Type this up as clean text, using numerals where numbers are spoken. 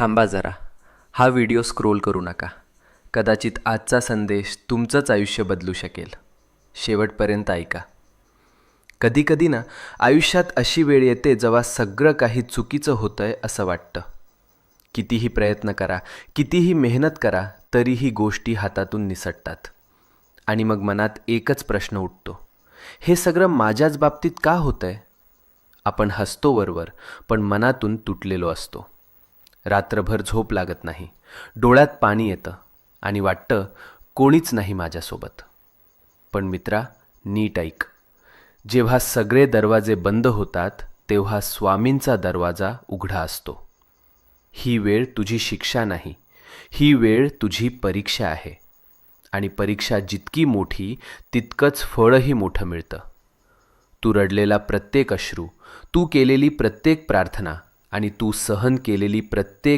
थांबा जरा. हा व्हिडिओ स्क्रोल करू नका. कदाचित आजचा संदेश तुमचंच आयुष्य बदलू शकेल. शेवटपर्यंत ऐका. कधीकधी ना आयुष्यात अशी वेळ येते जेव्हा सगळं काही चुकीचं होतंय असं वाटतं. कितीही प्रयत्न करा, कितीही मेहनत करा, तरीही गोष्टी हातातून निसटतात. आणि मग मनात एकच प्रश्न उठतो, हे सगळं माझ्याच बाबतीत का होतंय? आपण हसतो वरवर, पण मनातून तुटलेलो असतो. रात्रभर झोप लागत नाही, डोळ्यात पाणी येतं आणि वाटतं कोणीच नाही माझ्यासोबत. पण मित्रा, नीट ऐक. जेव्हा सगळे दरवाजे बंद होतात तेव्हा स्वामींचा दरवाजा उघडा असतो. ही वेळ तुझी शिक्षा नाही, ही वेळ तुझी परीक्षा आहे. आणि परीक्षा जितकी मोठी तितकंच फळही मोठं मिळतं. तू रडलेला प्रत्येक अश्रू, तू केलेली प्रत्येक प्रार्थना आणि तू सहन केलेली प्रत्येक